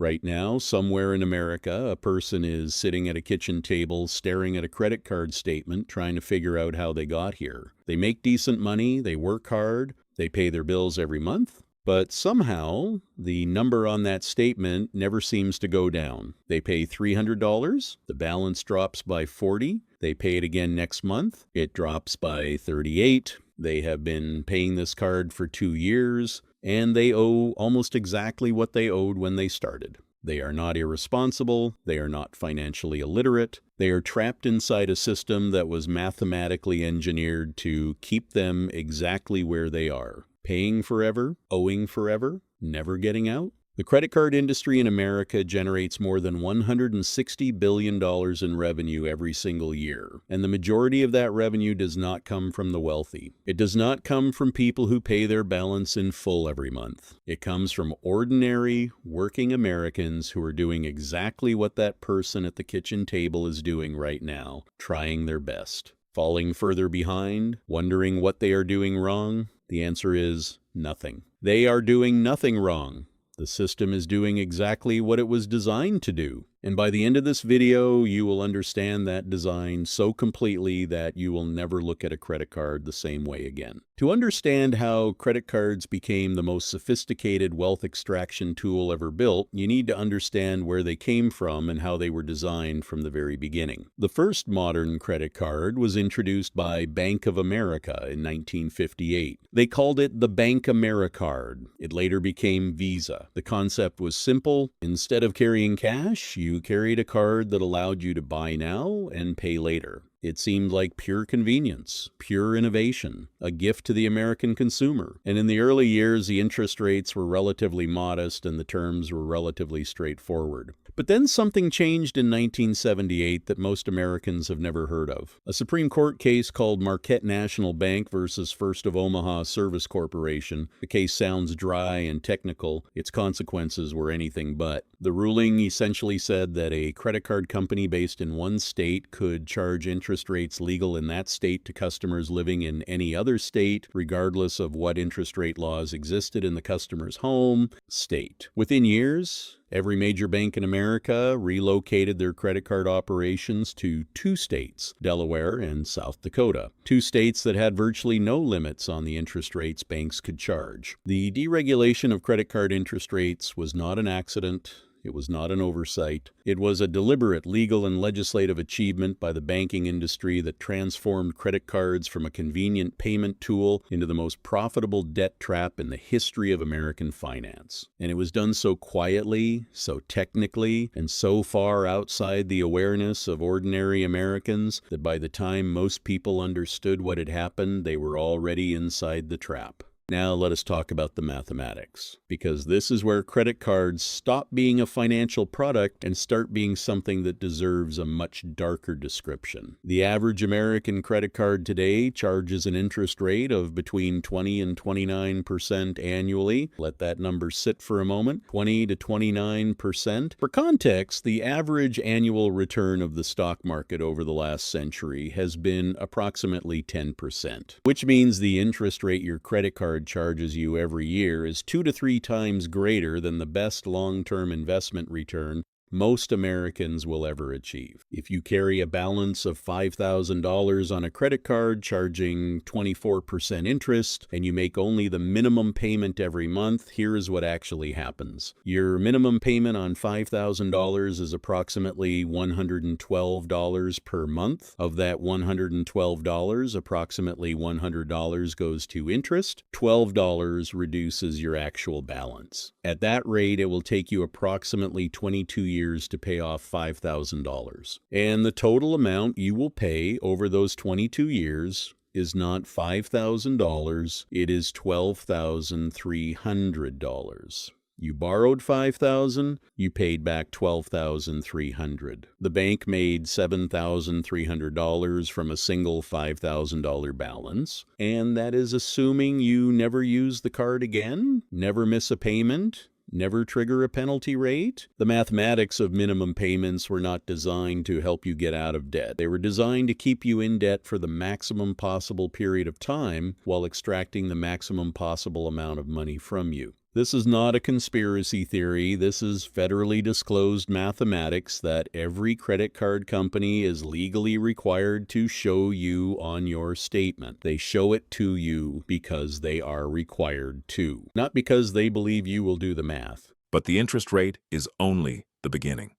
Right now, somewhere in America, a person is sitting at a kitchen table staring at a credit card statement trying to figure out how they got here. They make decent money, they work hard, they pay their bills every month, but somehow the number on that statement never seems to go down. They pay $300, the balance drops by $40, they pay it again next month, it drops by $38. They have been paying this card for 2 years, and they owe almost exactly what they owed when they started. They are not irresponsible, they are not financially illiterate, they are trapped inside a system that was mathematically engineered to keep them exactly where they are. Paying forever, owing forever, never getting out. The credit card industry in America generates more than $160 billion in revenue every single year, and the majority of that revenue does not come from the wealthy. It does not come from people who pay their balance in full every month. It comes from ordinary, working Americans who are doing exactly what that person at the kitchen table is doing right now, trying their best. Falling further behind, wondering what they are doing wrong? The answer is nothing. They are doing nothing wrong. The system is doing exactly what it was designed to do. And by the end of this video, you will understand that design so completely that you will never look at a credit card the same way again. To understand how credit cards became the most sophisticated wealth extraction tool ever built, you need to understand where they came from and how they were designed from the very beginning. The first modern credit card was introduced by Bank of America in 1958. They called it the Darkamerica card. It later became Visa. The concept was simple. Instead of carrying cash, you carried a card that allowed you to buy now and pay later. It seemed like pure convenience, pure innovation, a gift to the American consumer. And in the early years, the interest rates were relatively modest and the terms were relatively straightforward. But then something changed in 1978 that most Americans have never heard of. A Supreme Court case called Marquette National Bank versus First of Omaha Service Corporation. The case sounds dry and technical. Its consequences were anything but. The ruling essentially said that a credit card company based in one state could charge interest rates legal in that state to customers living in any other state, regardless of what interest rate laws existed in the customer's home state. Within years, every major bank in America relocated their credit card operations to 2 states, Delaware and South Dakota, 2 states that had virtually no limits on the interest rates banks could charge. The deregulation of credit card interest rates was not an accident. It was not an oversight. It was a deliberate legal and legislative achievement by the banking industry that transformed credit cards from a convenient payment tool into the most profitable debt trap in the history of American finance. And it was done so quietly, so technically, and so far outside the awareness of ordinary Americans that by the time most people understood what had happened, they were already inside the trap. Now let us talk about the mathematics, because this is where credit cards stop being a financial product and start being something that deserves a much darker description. The average American credit card today charges an interest rate of between 20 and 29% annually. Let that number sit for a moment, 20 to 29%. For context, the average annual return of the stock market over the last century has been approximately 10%, which means the interest rate your credit card charges you every year is 2 to 3 times greater than the best long-term investment return most Americans will ever achieve. If you carry a balance of $5,000 on a credit card charging 24% interest and you make only the minimum payment every month, here is what actually happens. Your minimum payment on $5,000 is approximately $112 per month. Of that $112, approximately $100 goes to interest. $12 reduces your actual balance. At that rate, it will take you approximately 22 years to pay off $5,000. And the total amount you will pay over those 22 years is not $5,000, it is $12,300. You borrowed $5,000, you paid back $12,300. The bank made $7,300 from a single $5,000 balance, and that is assuming you never use the card again, never miss a payment, never trigger a penalty rate. The mathematics of minimum payments were not designed to help you get out of debt. They were designed to keep you in debt for the maximum possible period of time while extracting the maximum possible amount of money from you. This is not a conspiracy theory. This is federally disclosed mathematics that every credit card company is legally required to show you on your statement. They show it to you because they are required to, not because they believe you will do the math. But the interest rate is only the beginning.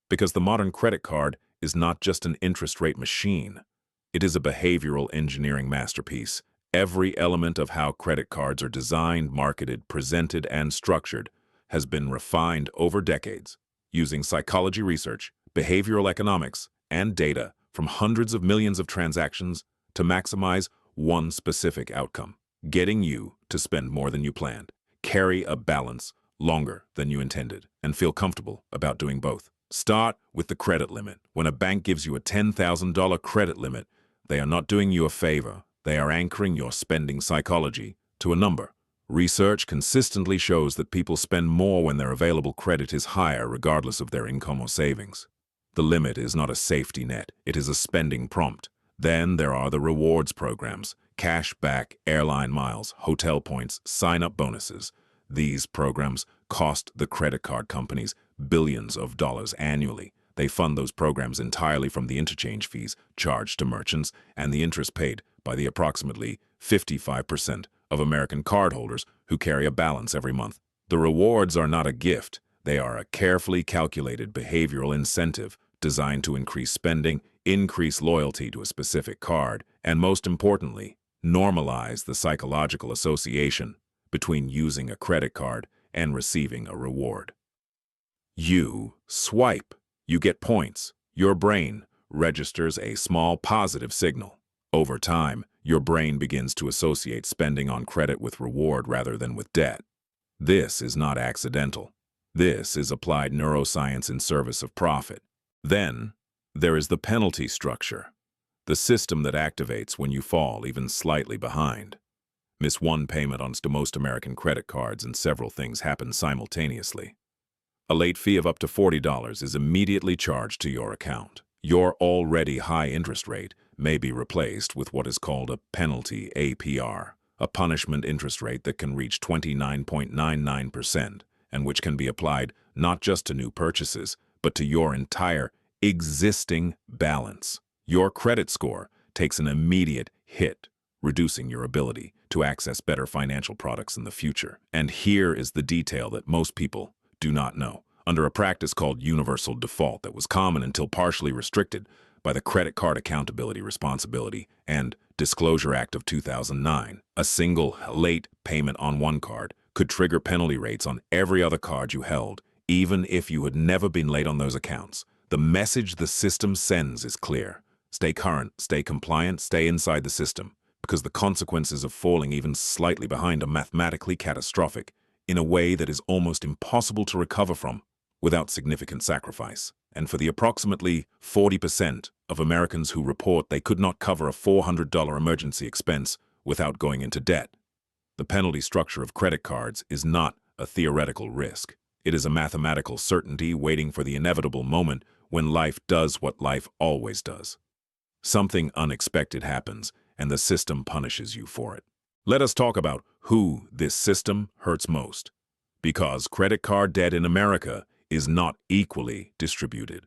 Because the modern credit card is not just an interest rate machine. It is a behavioral engineering masterpiece. Every element of how credit cards are designed, marketed, presented, and structured has been refined over decades using psychology research, behavioral economics, and data from hundreds of millions of transactions to maximize one specific outcome: getting you to spend more than you planned, carry a balance longer than you intended, and feel comfortable about doing both. Start with the credit limit. When a bank gives you a $10,000 credit limit, they are not doing you a favor. They are anchoring your spending psychology to a number. Research consistently shows that people spend more when their available credit is higher, regardless of their income or savings. The limit is not a safety net. It is a spending prompt. Then there are the rewards programs: cash back, airline miles, hotel points, sign-up bonuses. These programs cost the credit card companies billions of dollars annually. They fund those programs entirely from the interchange fees charged to merchants and the interest paid by the approximately 55% of American cardholders who carry a balance every month. The rewards are not a gift. They are a carefully calculated behavioral incentive designed to increase spending, increase loyalty to a specific card, and most importantly, normalize the psychological association between using a credit card and receiving a reward. You swipe. You get points. Your brain registers a small positive signal. Over time, your brain begins to associate spending on credit with reward rather than with debt. This is not accidental. This is applied neuroscience in service of profit. Then, there is the penalty structure, the system that activates when you fall even slightly behind. Miss one payment on most American credit cards and several things happen simultaneously. A late fee of up to $40 is immediately charged to your account. Your already high interest rate may be replaced with what is called a penalty APR, a punishment interest rate that can reach 29.99% and which can be applied not just to new purchases, but to your entire existing balance. Your credit score takes an immediate hit, reducing your ability to access better financial products in the future. And here is the detail that most people do not know. Under a practice called universal default that was common until partially restricted by the Credit Card Accountability, Responsibility, and Disclosure Act of 2009, a single late payment on one card could trigger penalty rates on every other card you held, even if you had never been late on those accounts. The message the system sends is clear. Stay current, stay compliant, stay inside the system, because the consequences of falling even slightly behind are mathematically catastrophic in a way that is almost impossible to recover from without significant sacrifice. And for the approximately 40% of Americans who report they could not cover a $400 emergency expense without going into debt, the penalty structure of credit cards is not a theoretical risk. It is a mathematical certainty waiting for the inevitable moment when life does what life always does. Something unexpected happens, and the system punishes you for it. Let us talk about who this system hurts most, because credit card debt in America is not equally distributed.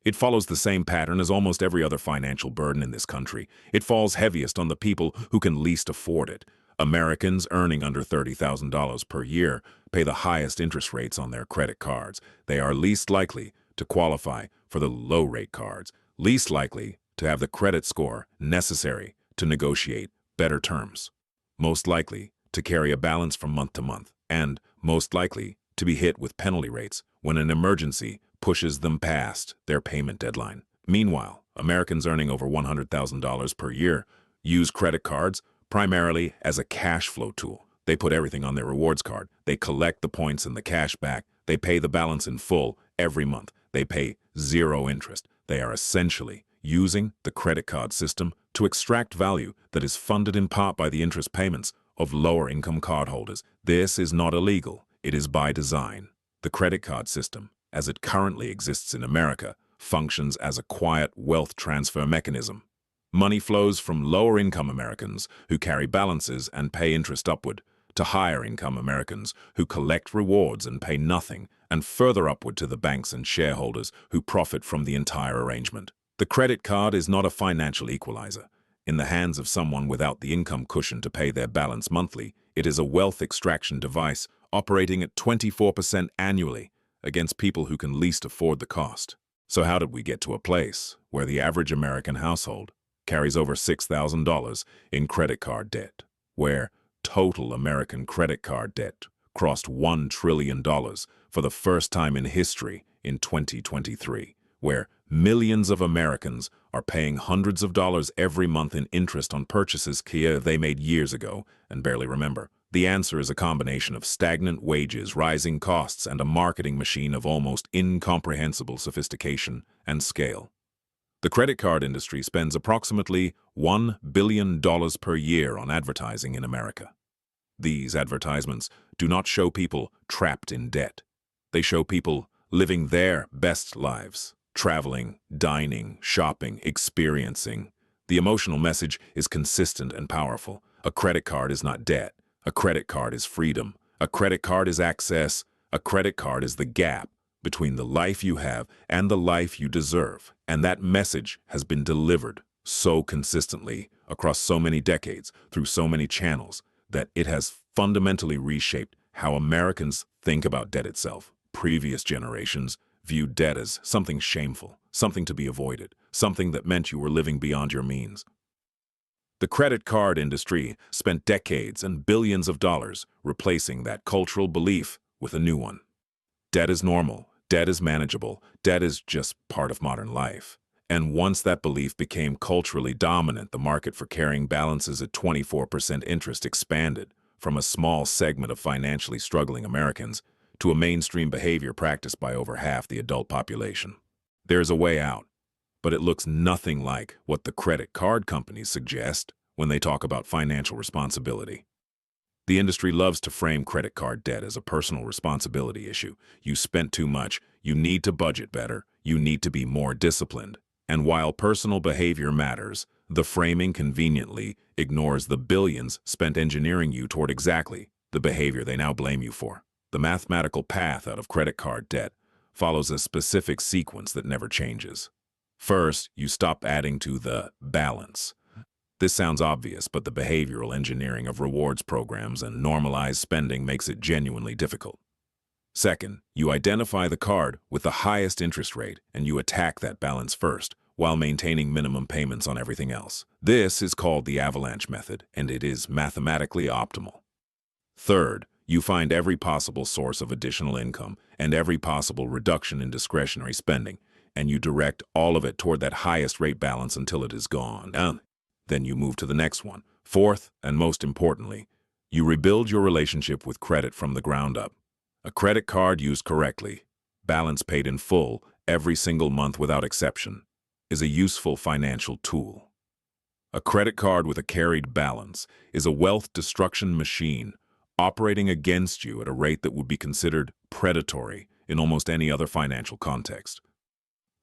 It follows the same pattern as almost every other financial burden in this country. It falls heaviest on the people who can least afford it. Americans earning under $30,000 per year pay the highest interest rates on their credit cards. They are least likely to qualify for the low-rate cards, least likely to have the credit score necessary to negotiate better terms, most likely to carry a balance from month to month, and most likely to be hit with penalty rates when an emergency pushes them past their payment deadline. Meanwhile, Americans earning over $100,000 per year use credit cards primarily as a cash flow tool. They put everything on their rewards card. They collect the points and the cash back. They pay the balance in full every month. They pay zero interest. They are essentially using the credit card system to extract value that is funded in part by the interest payments of lower-income cardholders. This is not illegal. It is by design. The credit card system, as it currently exists in America, functions as a quiet wealth transfer mechanism. Money flows from lower-income Americans who carry balances and pay interest upward to higher-income Americans who collect rewards and pay nothing, and further upward to the banks and shareholders who profit from the entire arrangement. The credit card is not a financial equalizer. In the hands of someone without the income cushion to pay their balance monthly, it is a wealth extraction device operating at 24% annually against people who can least afford the cost. So how did we get to a place where the average American household carries over $6,000 in credit card debt, where total American credit card debt crossed $1 trillion for the first time in history in 2023, where millions of Americans are paying hundreds of dollars every month in interest on purchases they made years ago and barely remember? The answer is a combination of stagnant wages, rising costs, and a marketing machine of almost incomprehensible sophistication and scale. The credit card industry spends approximately $1 billion per year on advertising in America. These advertisements do not show people trapped in debt. They show people living their best lives, traveling, dining, shopping, experiencing. The emotional message is consistent and powerful. A credit card is not debt. A credit card is freedom. A credit card is access. A credit card is the gap between the life you have and the life you deserve. And that message has been delivered so consistently across so many decades, through so many channels, that it has fundamentally reshaped how Americans think about debt itself. Previous generations viewed debt as something shameful, something to be avoided, something that meant you were living beyond your means. The credit card industry spent decades and billions of dollars replacing that cultural belief with a new one. Debt is normal, debt is manageable, debt is just part of modern life. And once that belief became culturally dominant, the market for carrying balances at 24% interest expanded from a small segment of financially struggling Americans to a mainstream behavior practiced by over half the adult population. There's a way out, but it looks nothing like what the credit card companies suggest when they talk about financial responsibility. The industry loves to frame credit card debt as a personal responsibility issue. You spent too much, you need to budget better, you need to be more disciplined. And while personal behavior matters, the framing conveniently ignores the billions spent engineering you toward exactly the behavior they now blame you for. The mathematical path out of credit card debt follows a specific sequence that never changes. First, you stop adding to the balance. This sounds obvious, but the behavioral engineering of rewards programs and normalized spending makes it genuinely difficult. Second, you identify the card with the highest interest rate and you attack that balance first, while maintaining minimum payments on everything else. This is called the avalanche method, and it is mathematically optimal. Third, you find every possible source of additional income and every possible reduction in discretionary spending, and you direct all of it toward that highest rate balance until it is gone. Then you move to the next one. Fourth, and most importantly, you rebuild your relationship with credit from the ground up. A credit card used correctly, balance paid in full every single month without exception, is a useful financial tool. A credit card with a carried balance is a wealth destruction machine operating against you at a rate that would be considered predatory in almost any other financial context.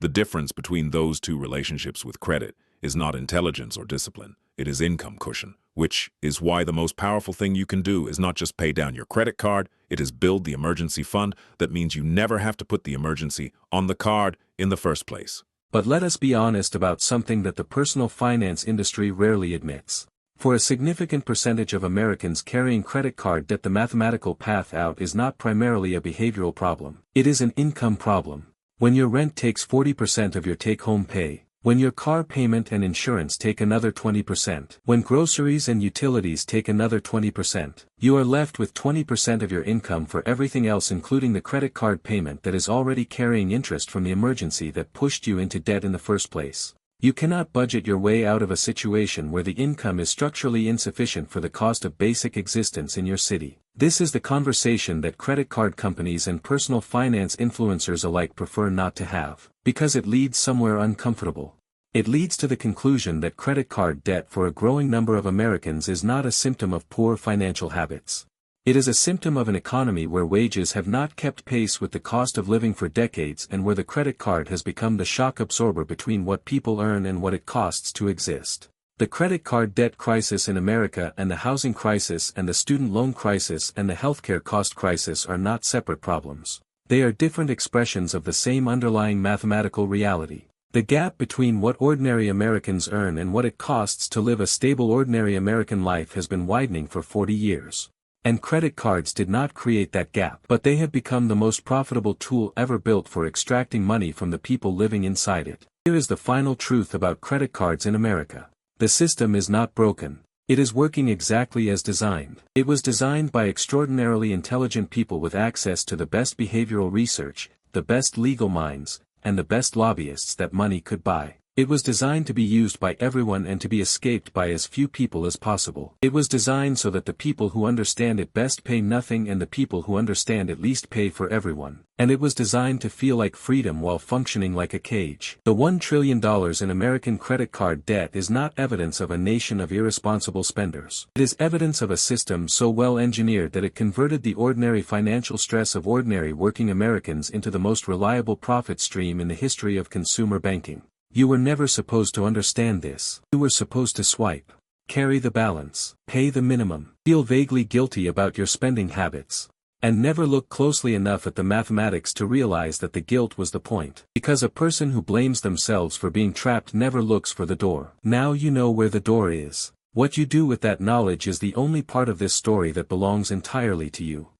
The difference between those two relationships with credit is not intelligence or discipline, it is income cushion, which is why the most powerful thing you can do is not just pay down your credit card, it is build the emergency fund that means you never have to put the emergency on the card in the first place. But let us be honest about something that the personal finance industry rarely admits. For a significant percentage of Americans carrying credit card debt, the mathematical path out is not primarily a behavioral problem. It is an income problem. When your rent takes 40% of your take-home pay, when your car payment and insurance take another 20%, when groceries and utilities take another 20%, you are left with 20% of your income for everything else, including the credit card payment that is already carrying interest from the emergency that pushed you into debt in the first place. You cannot budget your way out of a situation where the income is structurally insufficient for the cost of basic existence in your city. This is the conversation that credit card companies and personal finance influencers alike prefer not to have, because it leads somewhere uncomfortable. It leads to the conclusion that credit card debt for a growing number of Americans is not a symptom of poor financial habits. It is a symptom of an economy where wages have not kept pace with the cost of living for decades, and where the credit card has become the shock absorber between what people earn and what it costs to exist. The credit card debt crisis in America and the housing crisis and the student loan crisis and the healthcare cost crisis are not separate problems. They are different expressions of the same underlying mathematical reality. The gap between what ordinary Americans earn and what it costs to live a stable ordinary American life has been widening for 40 years. And credit cards did not create that gap, but they have become the most profitable tool ever built for extracting money from the people living inside it. Here is the final truth about credit cards in America. The system is not broken. It is working exactly as designed. It was designed by extraordinarily intelligent people with access to the best behavioral research, the best legal minds, and the best lobbyists that money could buy. It was designed to be used by everyone and to be escaped by as few people as possible. It was designed so that the people who understand it best pay nothing and the people who understand it least pay for everyone. And it was designed to feel like freedom while functioning like a cage. The $1 trillion in American credit card debt is not evidence of a nation of irresponsible spenders. It is evidence of a system so well engineered that it converted the ordinary financial stress of ordinary working Americans into the most reliable profit stream in the history of consumer banking. You were never supposed to understand this. You were supposed to swipe, carry the balance, pay the minimum, feel vaguely guilty about your spending habits, and never look closely enough at the mathematics to realize that the guilt was the point. Because a person who blames themselves for being trapped never looks for the door. Now you know where the door is. What you do with that knowledge is the only part of this story that belongs entirely to you.